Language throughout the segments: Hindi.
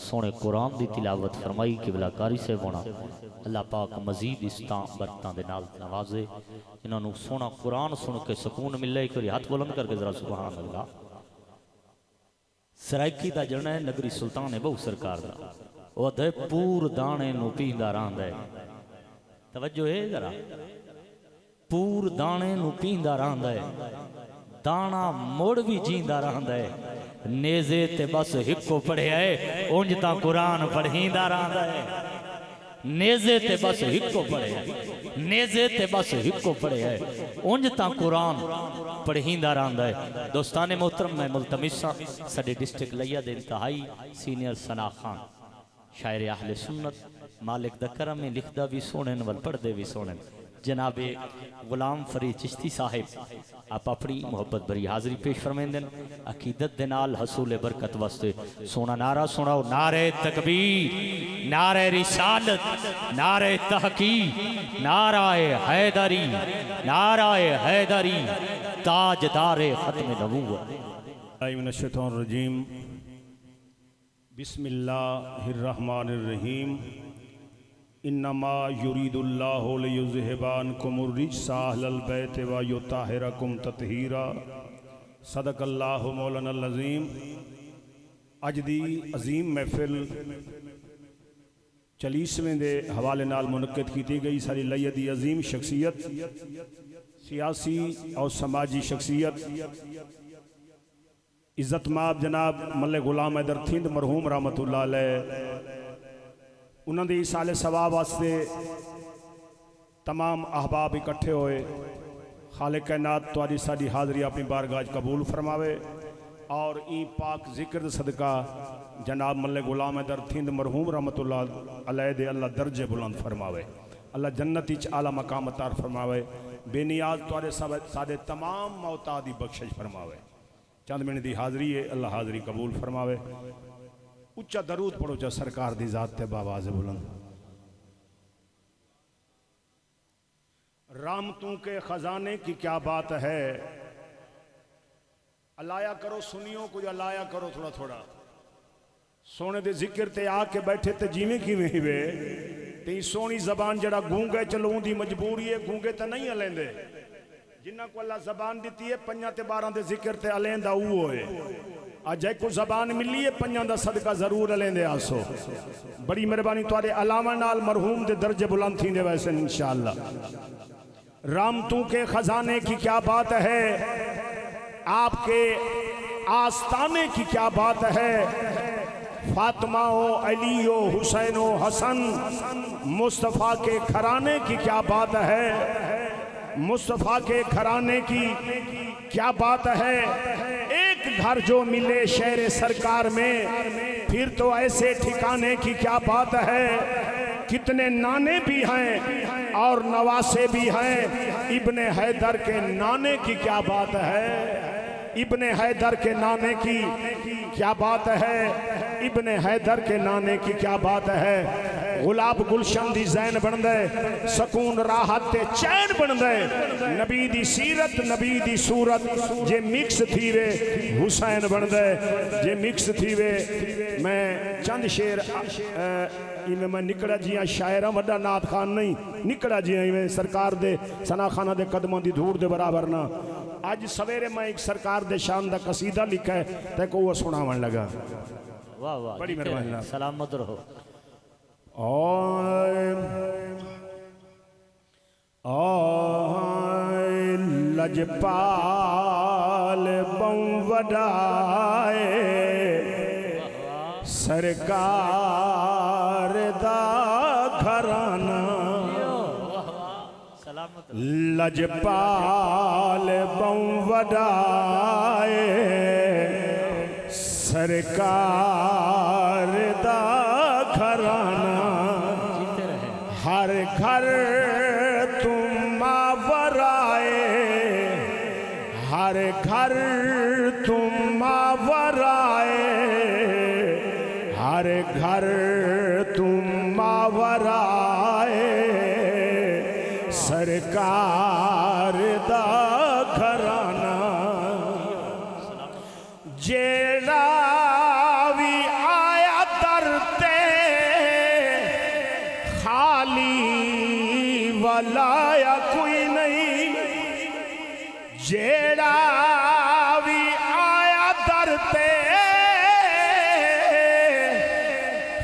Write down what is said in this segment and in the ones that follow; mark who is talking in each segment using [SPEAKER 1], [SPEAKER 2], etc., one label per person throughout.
[SPEAKER 1] सोने कुरान की तिलावत फरमाई किबला कारी से होना अल्लाह पाक मजीद इस्तां बरकतां दे नाल नवाजे इन्होंने सोना कुरान सुन के सुकून मिले। एक बार हाथ बुलंद करके जरा सुभान अल्लाह। सराइकी का जना है नगरी सुल्तान है बहु सरकार का वह अधे पूर दाने नू पींदा रहिंदा है। तवज्जो है जरा पूर दाने नू पींदा रहिंदा है दाना मुड़ भी जींदा रहिंदा है। नेज़े ते बस हिक्को पढ़िया है उंज तां कुरान पढ़ींदा रहिंदा है। नेज़े ते बस हिक्को पढ़िया नेज़े ते बस हिक्को पढ़िया है उंज तां कुरान पढ़ींदा रहिंदा है। दोस्ताने मोहतरम मैं मुल्तमिसा साडे डिस्ट्रिक्ट लिया दे इंतहाई सीनियर सना खान शायर अहले सुन्नत मालिक दा करम में लिखदा भी सोने वल पढ़दे भी सोने जनाबे गुलाम फरीद चिश्ती साहिब आप अपनी मोहब्बत भरी हाज़री पेश फरमाइंदे अकीदत दे नाल हसूल बरकत वास्ते सोना नारा सुनाओ। नारे तकबीर नारे रिसालत नारे तहकीक नाराए हैदरी ताजदारे खत्म नबूवत।
[SPEAKER 2] रजीम बिस्मिल्लाहिर्रहमानिर्रहीम इन्नमा युरीदुल्लाहु लियुज़हिबानकुमुर रिज्सा अहलल बैत व युताहिरकुम तत्हीरा सदकल्लाहु मौलानल अज़ीम। अज दी अजीम महफिल 40वें दे हवाले नाल मुनक्किद की गई। सारी लैया दी अजीम शख्सियत सियासी और समाजी शख्सियत इज्जतमाब जनाब मल्ले गुलाम हैदर थिंद मरहूम रहमतुल्लाह अलैह उन्होंने साले सवाब वास्ते तमाम अहबाब इकट्ठे होए। खालिक कायनात तुहाडी साडी हाज़री अपनी बारगाह कबूल फरमावे और ई पाक जिक्र सदका जनाब मल्ले गुलाम हैदर थिंद मरहूम रहमतुल्लाह अलैह दे अल्लाह दर्जे बुलंद फरमावे। अल्लाह जन्नत इच आला मकाम अता फरमावे। बेनियाज तुहाडे साडे तमाम मौता दी बख्शिश फरमावे। चंद मिनट की हाज़री है अल्लाह हाज़री कबूल फरमावे। उच्चा दरूद पढ़ो चा सरकार दी जात ते बावाज़ बुलंद। राम तू के खजाने की क्या बात है अलाया करो सुनियो कुछ अलाया करो थोड़ा थोड़ा सोने दे जिक्र ते आके बैठे ते जिमें किवें ही वे ते सोनी जबान जड़ा गूंगे चलूं दी मजबूरी है गूंगे तो नहीं अलेंदे जिन्ना को अल्लाह जबान दी है 5 ते 12 दे जिक्र ते अलेंदा वो है। अज एक को जबान मिली है 5 दा सदका जरूर अलेंदे आसो। बड़ी मेहरबानी तुहाडे अलामा नाल मरहूम दे दर्जे बुलंद थींदे वैसे इंशाअल्लाह। राम तू के खजाने की क्या बात है आपके आस्ताने की क्या बात है फातिमा हो अली हो हुसैन हो हसन मुस्तफ़ा के घराने की क्या बात है मुस्तफ़ा के घराने की क्या बात है। एक घर जो मिले शहर सरकार में फिर तो ऐसे ठिकाने की क्या बात है। कितने नाने भी हैं और नवासे भी हैं इब्ने हैदर के नाने की क्या बात है इब्ने हैदर के नाने की क्या बात है इब्ने हैदर के नाने की क्या बात है। गुलाब गुलशन दी जैन बन दे सकून राहत ते चैन बन दे नबी दी सीरत नबी दी सूरत जे मिक्स थी वे हुसैन बन दे जे मिक्स थी वे। मैं चंद शेर इवें मैं निकड़ा जिया शायरा वड्डा नात खान नहीं निकड़ा जिया इवें सरकार दे सना खाना दे कदमों दी धूड़ दे बराबर ना। अज सवेरे मैं एक सरकार दे शान दा कसीदा लिखा है ते को वो सुनावन लगा।
[SPEAKER 1] वाह वाह
[SPEAKER 2] बड़ी मेहरबानी
[SPEAKER 1] सलामत रहो।
[SPEAKER 2] लजपाल बम वडाए सरकार दा घराना लजपाल बम वडाए सरकार दा घराना हर घर तुम मावराए हर घर तुम मावराए हर घर तुम मावराए सरकार दा घराना जेड़ा भी आया दर वाला कोई नहीं, जेड़ा भी आया दर ते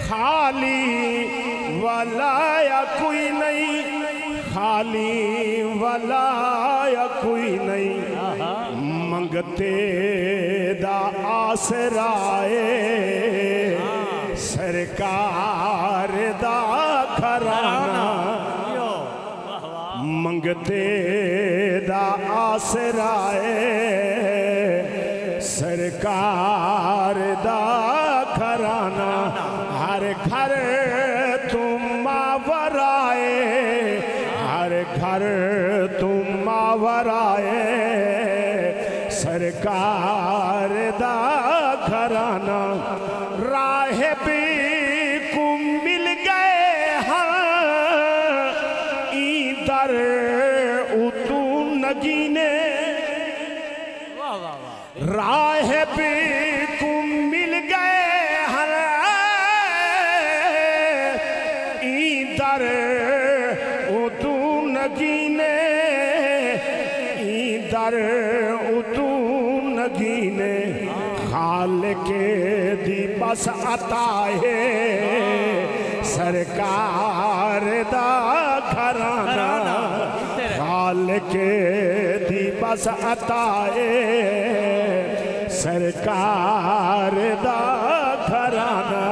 [SPEAKER 2] खाली वाला कोई नहीं, खाली वाला कोई नहीं। मंगते दा आसराए सरकार दा घराना, मंगते दा आसराए सरकार दा घराना। हर घर तुम मावराए, हर घर तुम मावराए सरकार दा घराना। राहिबी को मिल गए हाँ इधर उतू नगीने, राहिबी को मिल गए हाँ इधर उतू नगीने, इधर उतू नगीने। खाल के दी बस आता है सरकार दा घराना, खाल के दी बस आता है सरकार दा घराना।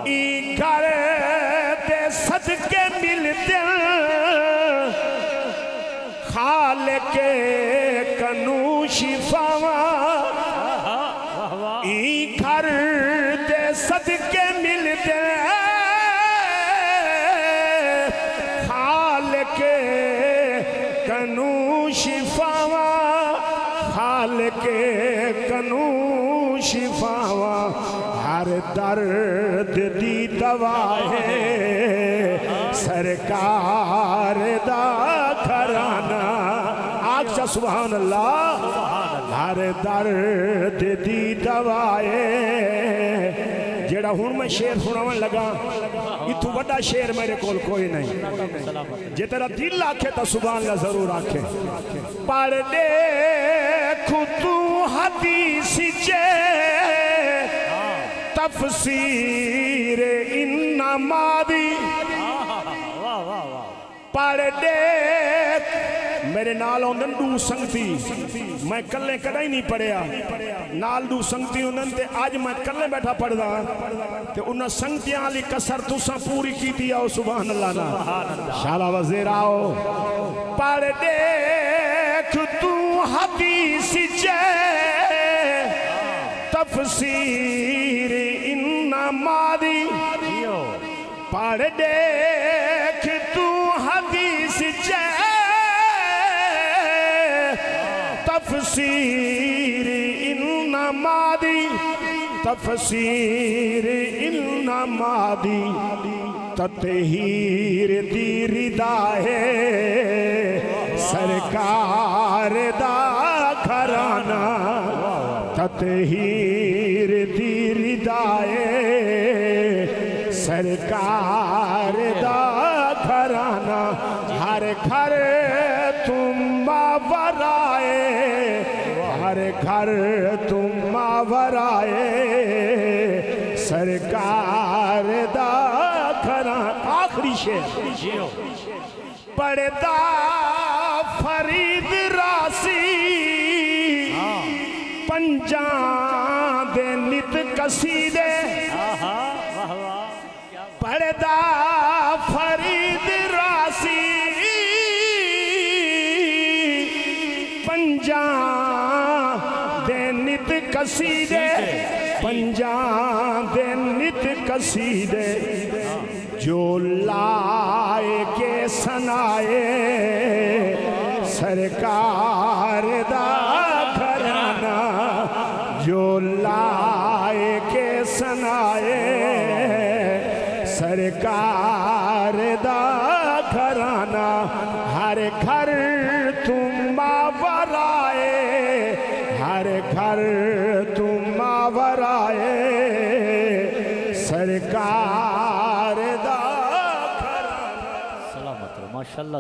[SPEAKER 2] ई घर दे सदके मिलते खाल के कनू शिफावा, ई घर दे सदके मिलते खाल के कनू शिफावा, खाल के कनू शिफावा। हर दर्द दी दवा है सरकार दा घराना। आग सा सुभान अल्लाह। हर दर्द दी दवाए जेड़ा हुण मैं शेर सुनावन लगा, इतू बड़ा शेर मेरे कोल कोई नहीं। जे तेरा दिल आखे तो सुभान अल्लाह जरूर आखे। पर देख तू हदीस चे तफसीर इन्नमादी, पर देख मेरे नाल औंदन दू संगती, मैं कल्ले कदा ही नहीं पढ़िया, नाल दू संगती उन्हन ते अज मैं कल्ले बैठा पढ़दा ते उन्हां संगतियां वाली कसर तुसां पूरी कीती आओ सुभान अल्लाह ना। शाला वज़ीर आओ। पर देख तू हदीस चे तफसीर इन्नमादी, पढ़ देख तू हदीस चे तफसीर इन्नमादी, तफसीर इन्नमादी। ततहीर दी रिदा है सरकार दा घराना, ततहीर दी रिदा है सरकार दा घराना। हर घर तुम मावराए, हर घर तुम मावराए सरकार दा घराना। आखिरी शेर पड़दा फरीद रासी पंजा दे नित कसीदे, पड़दा फरीद रासी पंजा दे नित कसीदे, पंजा दे नित कसीदे। जो लाए के सनाए सरकार दा घराना, जो लाए के सनाए सरकार दा घराना। हर घर तुम मावराए, हर घर तुम मावराए सरकार दा घराना।
[SPEAKER 1] सलामत रहो। माशाल्लाह